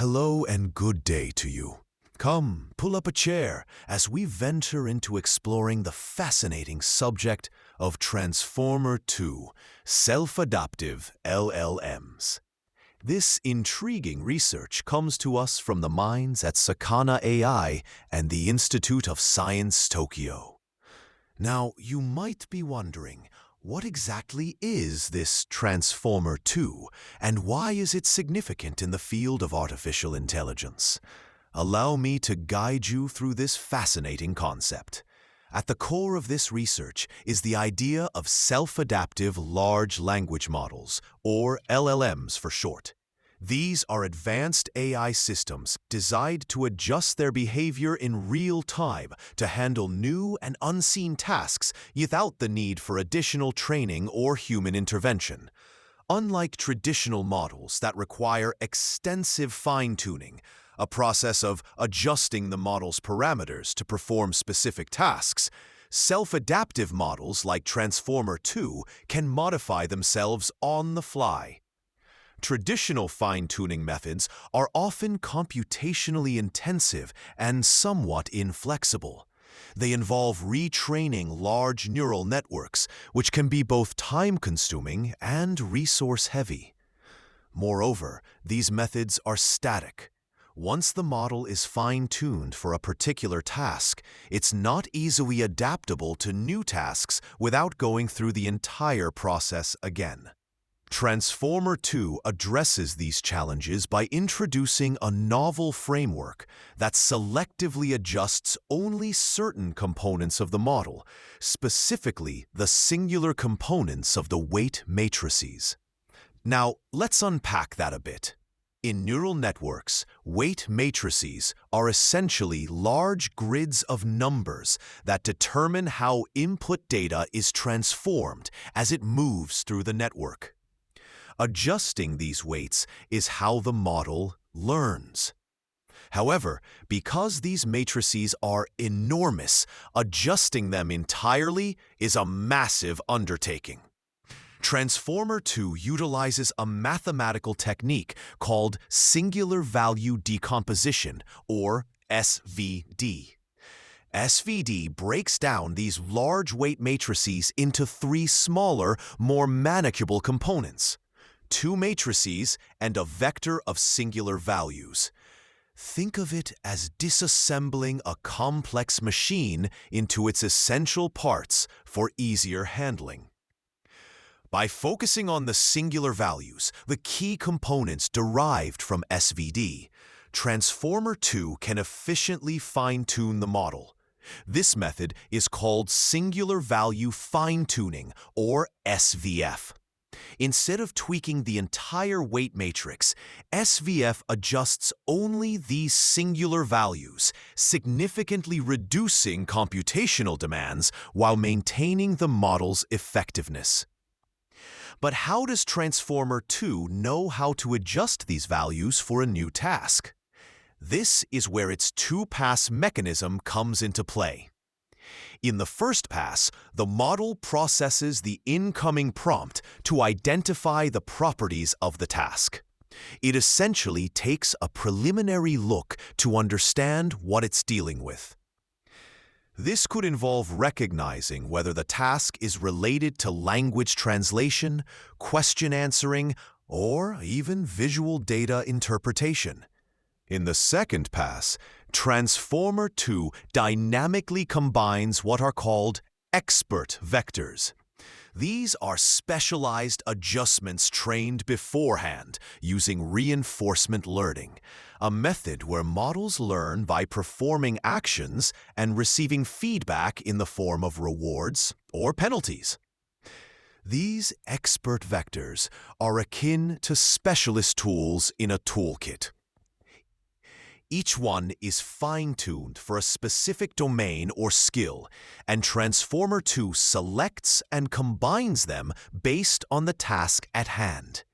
Hello and good day to you. Come, pull up a chair as we venture into exploring the fascinating subject of Transformer2, self-adaptive LLMs. This intriguing research comes to us from the minds at Sakana AI and the Institute of Science Tokyo. Now, you might be wondering, what exactly is this Transformer2, and why is it significant in the field of artificial intelligence? Allow me to guide you through this fascinating concept. At the core of this research is the idea of self-adaptive large language models, or LLMs for short. These are advanced AI systems designed to adjust their behavior in real time to handle new and unseen tasks without the need for additional training or human intervention. Unlike traditional models that require extensive fine-tuning, a process of adjusting the model's parameters to perform specific tasks, self-adaptive models like Transformer2 can modify themselves on the fly. Traditional fine-tuning methods are often computationally intensive and somewhat inflexible. They involve retraining large neural networks, which can be both time-consuming and resource-heavy. Moreover, these methods are static. Once the model is fine-tuned for a particular task, it's not easily adaptable to new tasks without going through the entire process again. Transformer2 addresses these challenges by introducing a novel framework that selectively adjusts only certain components of the model, specifically the singular components of the weight matrices. Now, let's unpack that a bit. In neural networks, weight matrices are essentially large grids of numbers that determine how input data is transformed as it moves through the network. Adjusting these weights is how the model learns. However, because these matrices are enormous, adjusting them entirely is a massive undertaking. Transformer2 utilizes a mathematical technique called Singular Value Decomposition, or SVD. SVD breaks down these large weight matrices into three smaller, more manageable components: two matrices and a vector of singular values. Think of it as disassembling a complex machine into its essential parts for easier handling. By focusing on the singular values, the key components derived from SVD, Transformer2 can efficiently fine-tune the model. This method is called Singular Value Fine-Tuning, or SVF. Instead of tweaking the entire weight matrix, SVF adjusts only these singular values, significantly reducing computational demands while maintaining the model's effectiveness. But how does Transformer2 know how to adjust these values for a new task? This is where its two-pass mechanism comes into play. In the first pass, the model processes the incoming prompt to identify the properties of the task. It essentially takes a preliminary look to understand what it's dealing with. This could involve recognizing whether the task is related to language translation, question answering, or even visual data interpretation. In the second pass, Transformer2 dynamically combines what are called expert vectors. These are specialized adjustments trained beforehand using reinforcement learning, a method where models learn by performing actions and receiving feedback in the form of rewards or penalties. These expert vectors are akin to specialist tools in a toolkit. Each one is fine-tuned for a specific domain or skill, and Transformer2 selects and combines them based on the task at hand.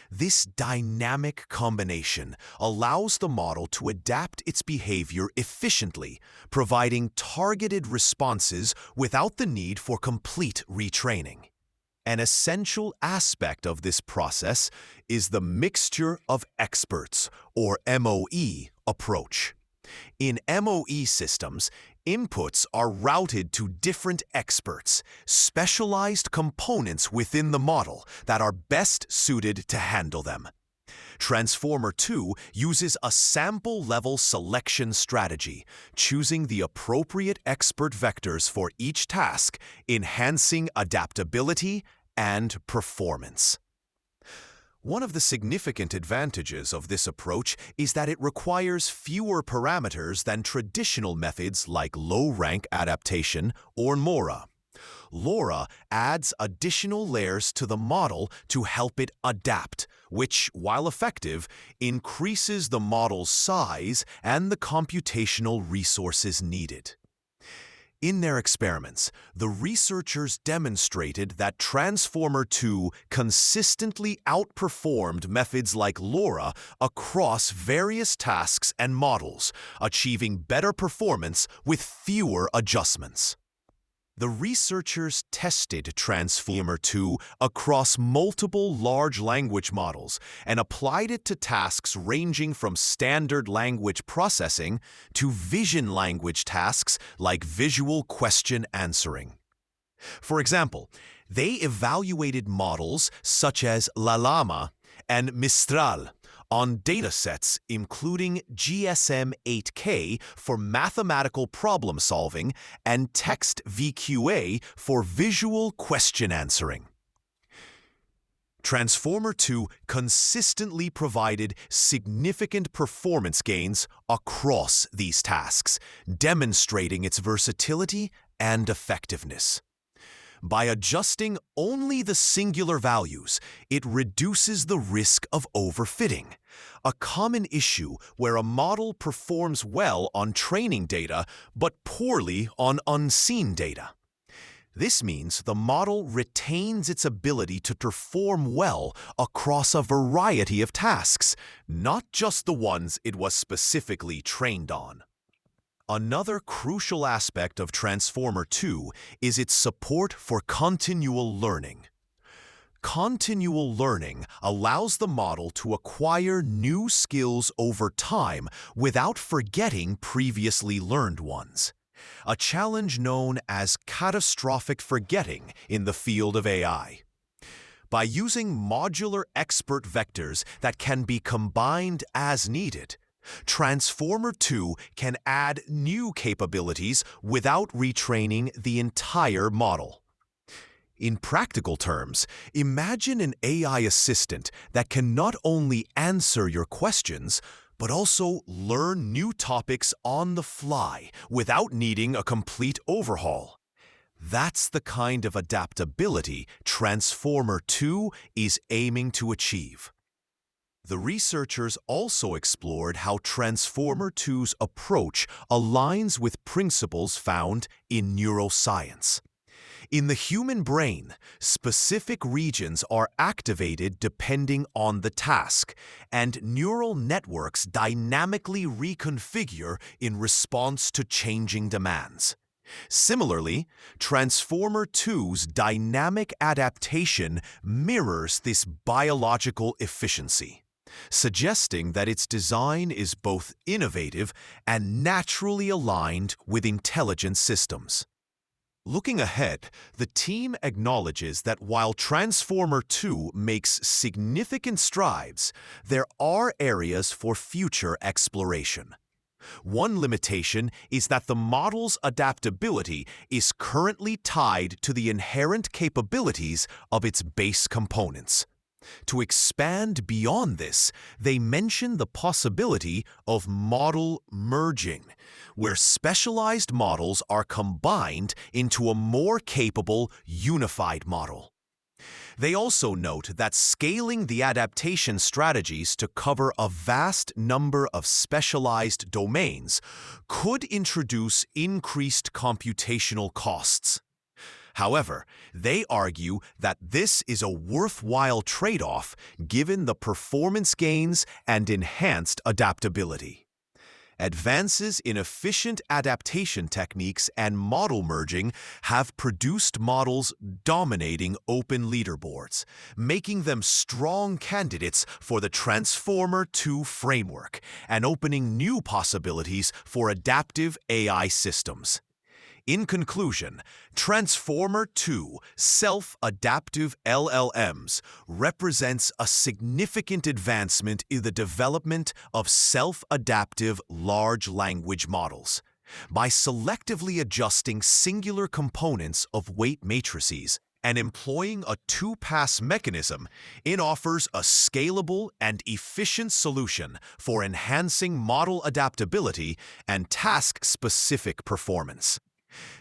This dynamic combination allows the model to adapt its behavior efficiently, providing targeted responses without the need for complete retraining. An essential aspect of this process is the mixture of experts, or MOE, approach. In MOE systems, inputs are routed to different experts, specialized components within the model that are best suited to handle them. Transformer2 uses a sample-level selection strategy, choosing the appropriate expert vectors for each task, enhancing adaptability and performance. One of the significant advantages of this approach is that it requires fewer parameters than traditional methods like low-rank adaptation or LoRA. LoRA adds additional layers to the model to help it adapt, which, while effective, increases the model's size and the computational resources needed. In their experiments, the researchers demonstrated that Transformer2 consistently outperformed methods like LoRA across various tasks and models, achieving better performance with fewer adjustments. The researchers tested Transformer2 across multiple large language models and applied it to tasks ranging from standard language processing to vision language tasks like visual question answering. For example, they evaluated models such as LaLlama and Mistral on datasets including GSM-8K for mathematical problem solving and text VQA for visual question answering. Transformer2 consistently provided significant performance gains across these tasks, demonstrating its versatility and effectiveness. By adjusting only the singular values, it reduces the risk of overfitting, a common issue where a model performs well on training data but poorly on unseen data. This means the model retains its ability to perform well across a variety of tasks, not just the ones it was specifically trained on. Another crucial aspect of Transformer2 is its support for continual learning. Continual learning allows the model to acquire new skills over time without forgetting previously learned ones, a challenge known as catastrophic forgetting in the field of AI. By using modular expert vectors that can be combined as needed, Transformer2 can add new capabilities without retraining the entire model. In practical terms, imagine an AI assistant that can not only answer your questions, but also learn new topics on the fly without needing a complete overhaul. That's the kind of adaptability Transformer2 is aiming to achieve. The researchers also explored how Transformer2's approach aligns with principles found in neuroscience. In the human brain, specific regions are activated depending on the task, and neural networks dynamically reconfigure in response to changing demands. Similarly, Transformer2's dynamic adaptation mirrors this biological efficiency, suggesting that its design is both innovative and naturally aligned with intelligent systems. Looking ahead, the team acknowledges that while Transformer2 makes significant strides, there are areas for future exploration. One limitation is that the model's adaptability is currently tied to the inherent capabilities of its base components. To expand beyond this, they mention the possibility of model merging, where specialized models are combined into a more capable, unified model. They also note that scaling the adaptation strategies to cover a vast number of specialized domains could introduce increased computational costs. However, they argue that this is a worthwhile trade-off given the performance gains and enhanced adaptability. Advances in efficient adaptation techniques and model merging have produced models dominating open leaderboards, making them strong candidates for the Transformer2 framework and opening new possibilities for adaptive AI systems. In conclusion, Transformer2 self-adaptive LLMs represents a significant advancement in the development of self-adaptive large language models. By selectively adjusting singular components of weight matrices and employing a two-pass mechanism, it offers a scalable and efficient solution for enhancing model adaptability and task-specific performance.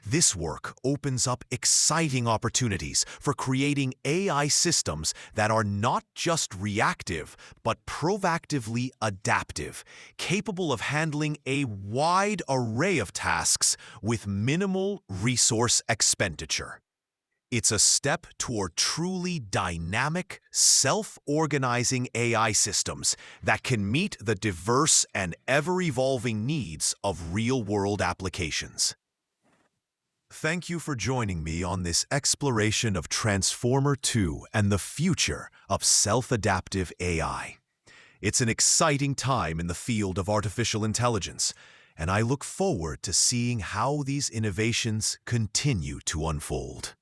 This work opens up exciting opportunities for creating AI systems that are not just reactive, but proactively adaptive, capable of handling a wide array of tasks with minimal resource expenditure. It's a step toward truly dynamic, self-organizing AI systems that can meet the diverse and ever-evolving needs of real-world applications. Thank you for joining me on this exploration of Transformer2 and the future of self-adaptive AI. It's an exciting time in the field of artificial intelligence, and I look forward to seeing how these innovations continue to unfold.